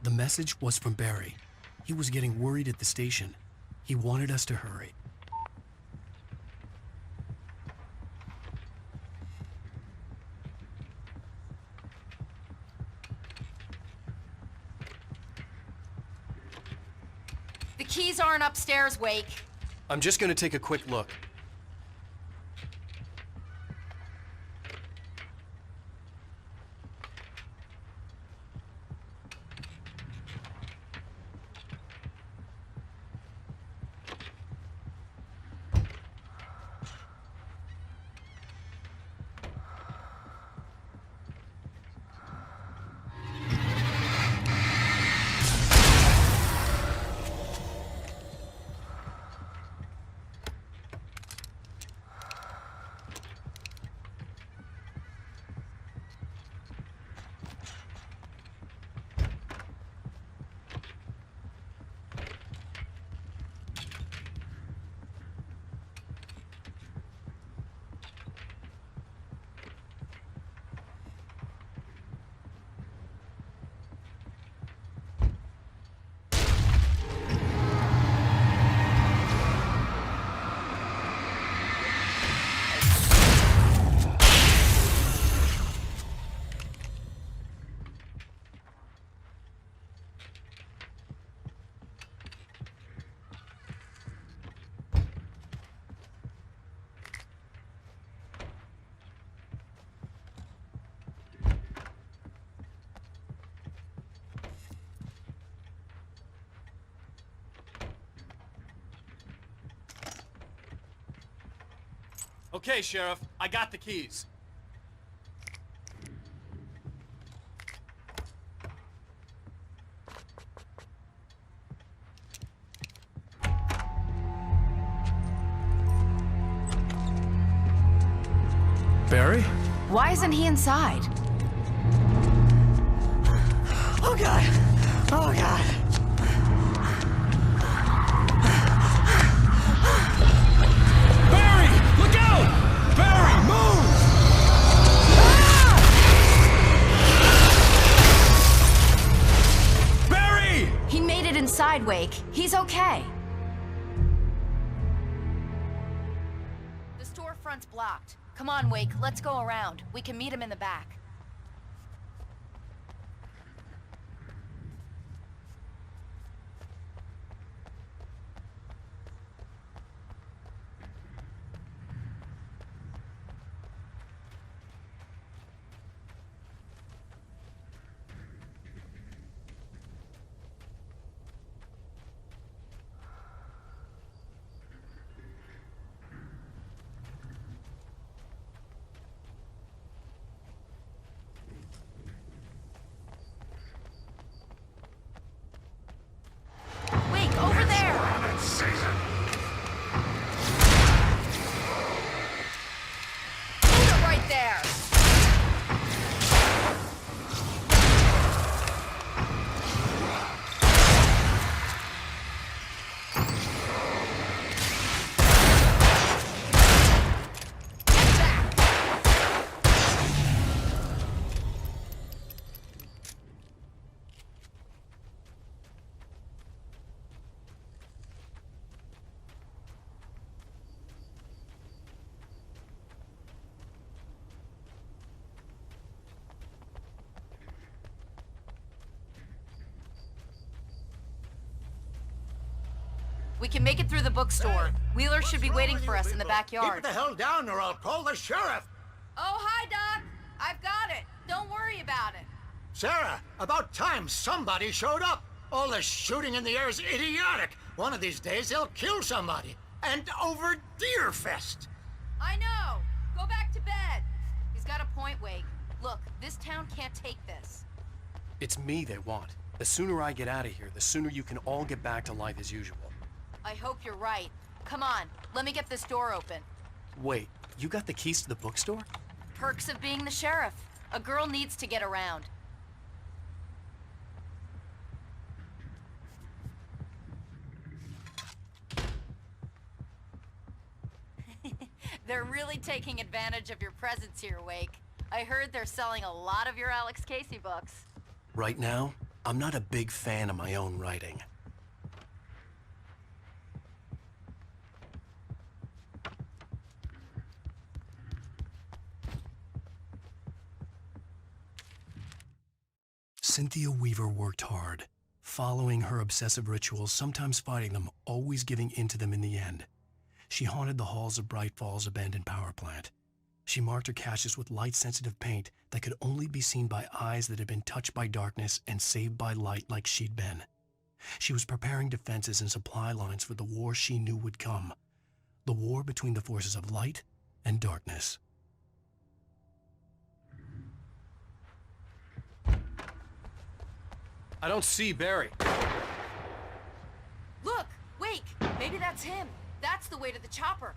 The message was from Barry. He was getting worried at the station. He wanted us to hurry. The keys aren't upstairs, Wake. I'm just gonna take a quick look. Okay, Sheriff, I got the keys. Barry? Why isn't he inside? Oh God! Oh God! Barry! Look out! Barry, move! Ah! Barry! He made it inside, Wake. He's okay. The storefront's blocked. Come on, Wake, let's go around. We can meet him in the back. Over there! Hold it right there! We can make it through the bookstore. Wheeler should be waiting for us in the backyard. Keep the hell down or I'll call the sheriff! Oh, hi, Doc. I've got it. Don't worry about it. Sarah, about time somebody showed up! All this shooting in the air is idiotic! One of these days they'll kill somebody! And over Deerfest! I know. Go back to bed. He's got a point, Wake. Look, this town can't take this. It's me they want. The sooner I get out of here, the sooner you can all get back to life as usual. I hope you're right. Come on, let me get this door open. Wait, you got the keys to the bookstore? Perks of being the sheriff. A girl needs to get around. They're really taking advantage of your presence here, Wake. I heard they're selling a lot of your Alex Casey books. Right now, I'm not a big fan of my own writing. Cynthia Weaver worked hard, following her obsessive rituals, sometimes fighting them, always giving in to them in the end. She haunted the halls of Bright Falls abandoned power plant. She marked her caches with light-sensitive paint that could only be seen by eyes that had been touched by darkness and saved by light like she'd been. She was preparing defenses and supply lines for the war she knew would come. The war between the forces of light and darkness. I don't see Barry. Look! Wake! Maybe that's him. That's the way to the chopper.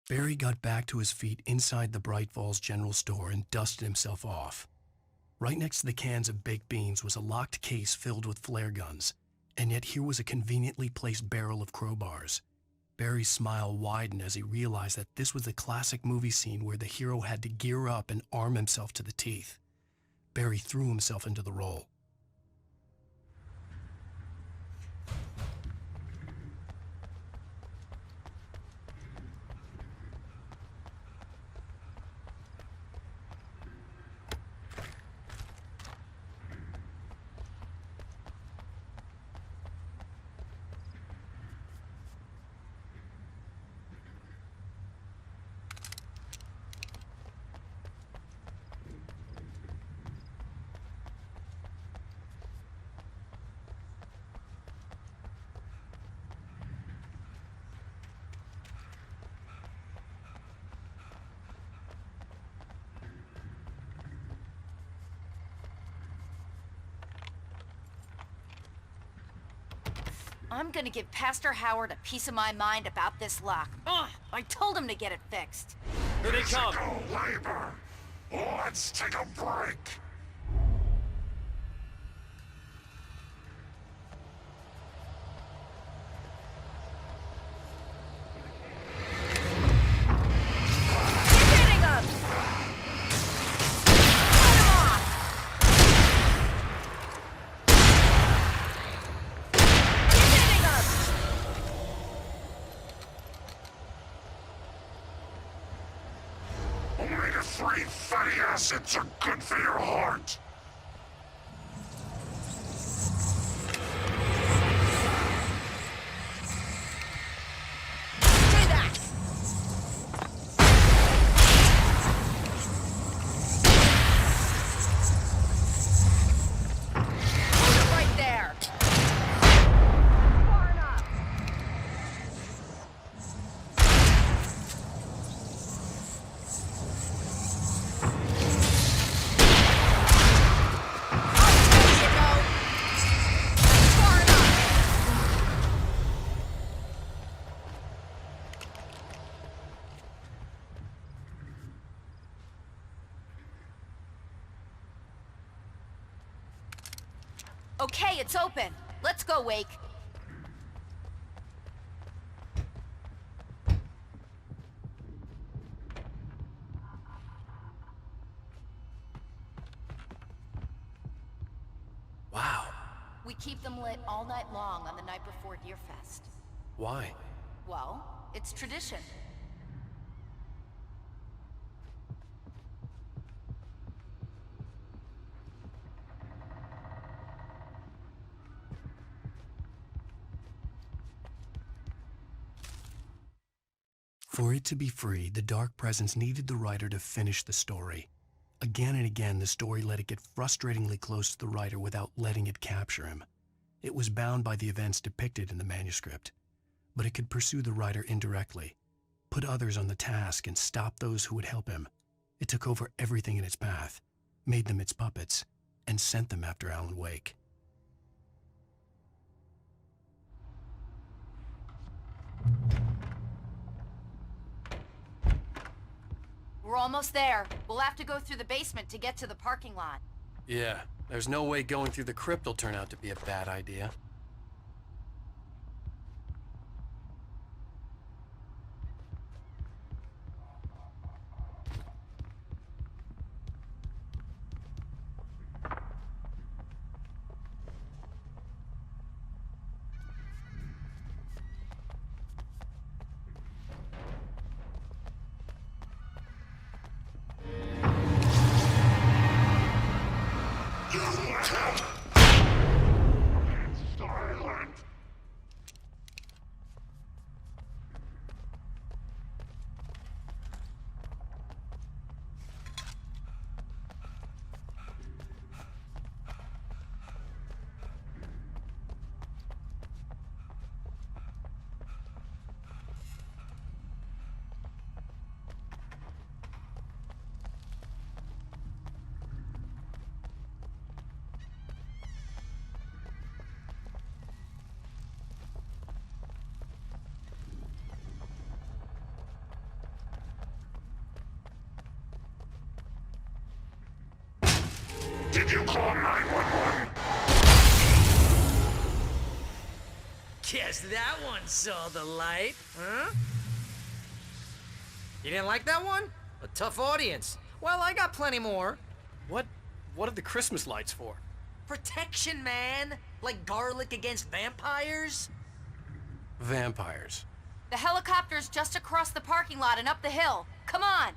Barry got back to his feet inside the Bright Falls General Store and dusted himself off. Right next to the cans of baked beans was a locked case filled with flare guns, and yet here was a conveniently placed barrel of crowbars. Barry's smile widened as he realized that this was the classic movie scene where the hero had to gear up and arm himself to the teeth. Barry threw himself into the role. I'm gonna give Pastor Howard a piece of my mind about this lock. Ugh, I told him to get it fixed. Here they come! Physical labor. Let's take a break. Hitting us! Cut him off! Hitting us! Omega-3 fatty acids are good for your heart. Do that! Hold it right there! Far enough! There you go! Far enough! Okay, it's open. Let's go, Wake. Wow. We keep them lit all night long on the night before Deerfest. Why? Well, it's tradition. For it to be free, the dark presence needed the writer to finish the story. Again and again, the story let it get frustratingly close to the writer without letting it capture him. It was bound by the events depicted in the manuscript, but it could pursue the writer indirectly, put others on the task, and stop those who would help him. It took over everything in its path, made them its puppets, and sent them after Alan Wake. We're almost there. We'll have to go through the basement to get to the parking lot. Yeah, there's no way going through the crypt will turn out to be a bad idea. Did you call 911? Guess that one saw the light, huh? You didn't like that one? A tough audience. Well, I got plenty more. What are the Christmas lights for? Protection, man. Like garlic against vampires. Vampires. The helicopter's just across the parking lot and up the hill. Come on!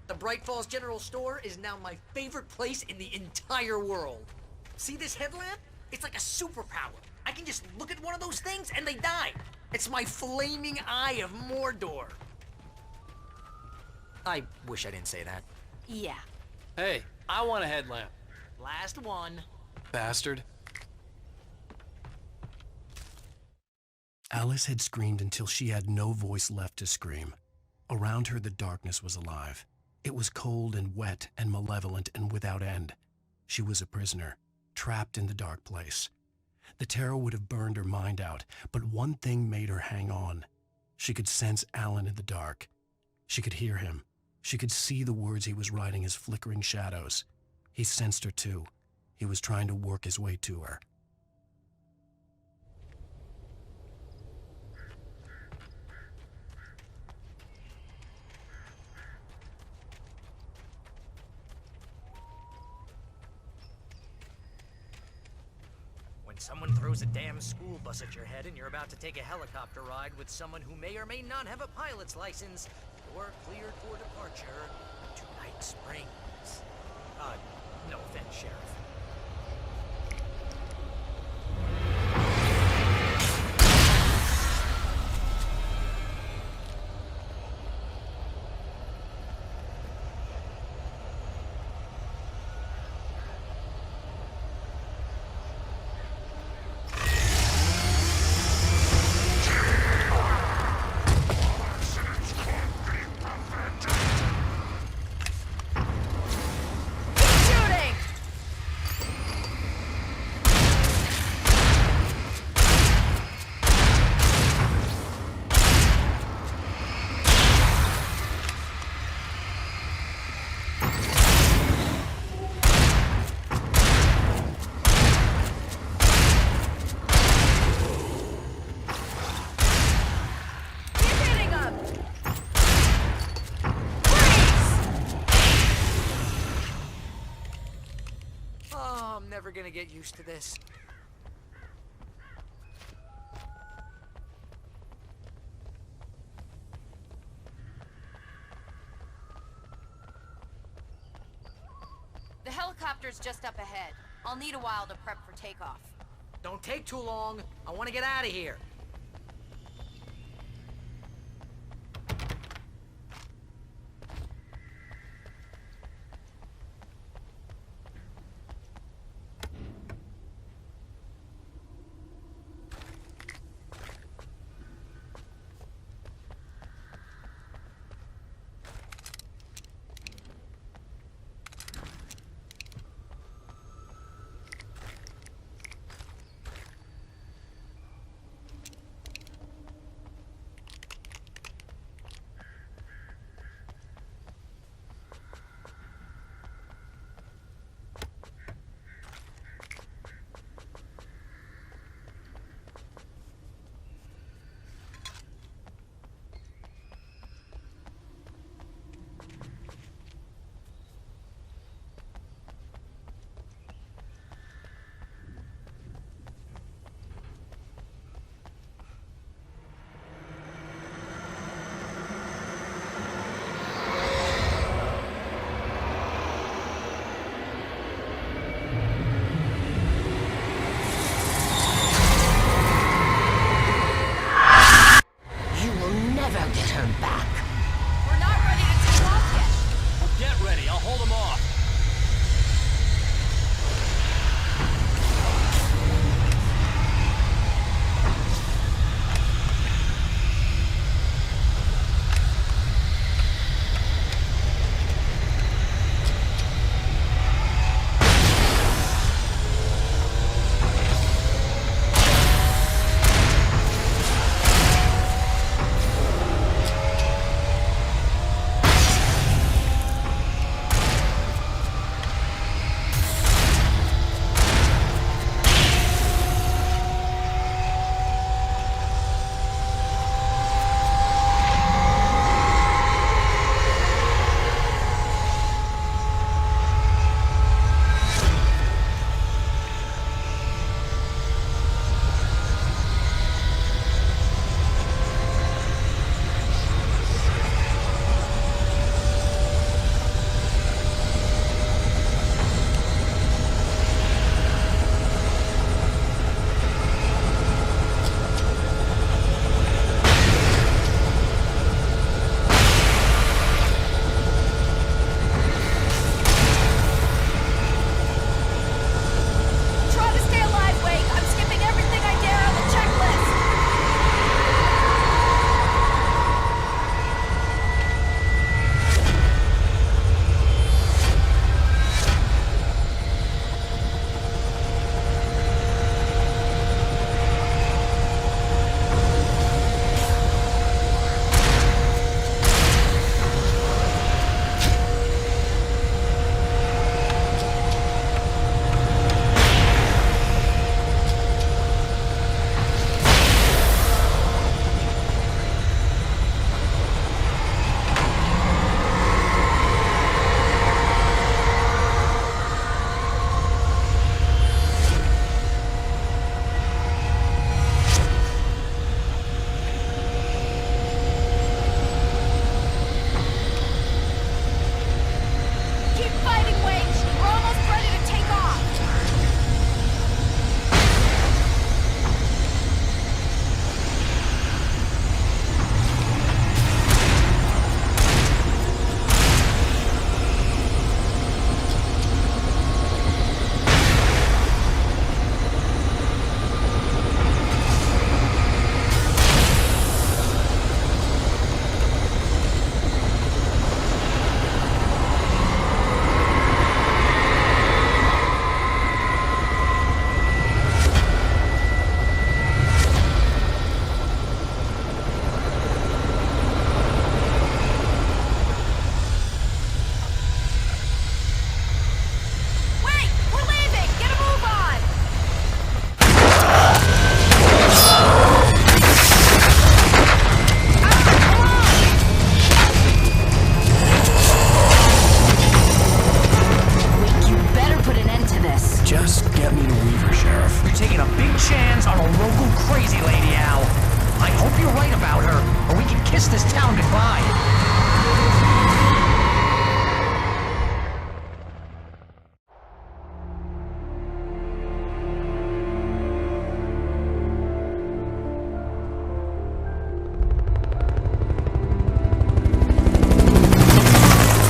The Bright Falls General Store is now my favorite place in the entire world. See this headlamp? It's like a superpower. I can just look at one of those things and they die. It's my flaming eye of Mordor. I wish I didn't say that. Yeah. Hey, I want a headlamp. Last one. Bastard. Alice had screamed until she had no voice left to scream. Around her, the darkness was alive. It was cold and wet and malevolent and without end. She was a prisoner, trapped in the dark place. The terror would have burned her mind out, but one thing made her hang on. She could sense Alan in the dark. She could hear him. She could see the words he was writing as flickering shadows. He sensed her too. He was trying to work his way to her. Someone throws a damn school bus at your head and you're about to take a helicopter ride with someone who may or may not have a pilot's license, you're cleared for departure to Night Springs. No offense, Sheriff. get used to this. The helicopter's just up ahead. I'll need a while to prep for takeoff. Don't take too long. I want to get out of here. hands on a local crazy lady, Al. I hope you're right about her, or we can kiss this town goodbye.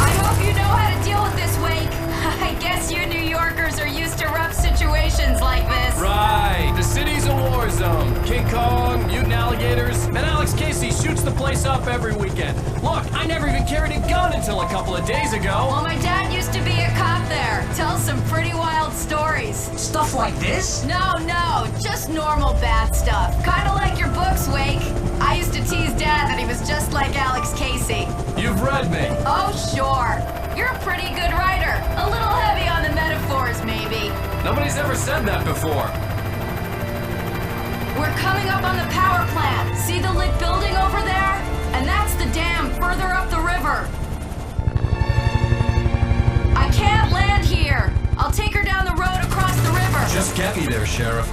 I hope you know how to deal with this, Wake. I guess you New Yorkers are used to rough situations like this. Right, the city's a war zone. King Kong, mutant alligators, and Alex Casey shoots the place up every weekend. Look, I never even carried a gun until a couple of days ago. Well, my dad used to be a cop there. Tells some pretty wild stories. Stuff like this? No, just normal bad stuff. Kinda like your books, Wake. I used to tease Dad that he was just like Alex Casey. You've read me. Oh, sure. You're a pretty good writer. A little heavy on the metaphors, maybe. Nobody's ever said that before. We're coming up on the power plant. See the lit building over there? And that's the dam further up the river. I can't land here. I'll take her down the road across the river. Just get me there, Sheriff.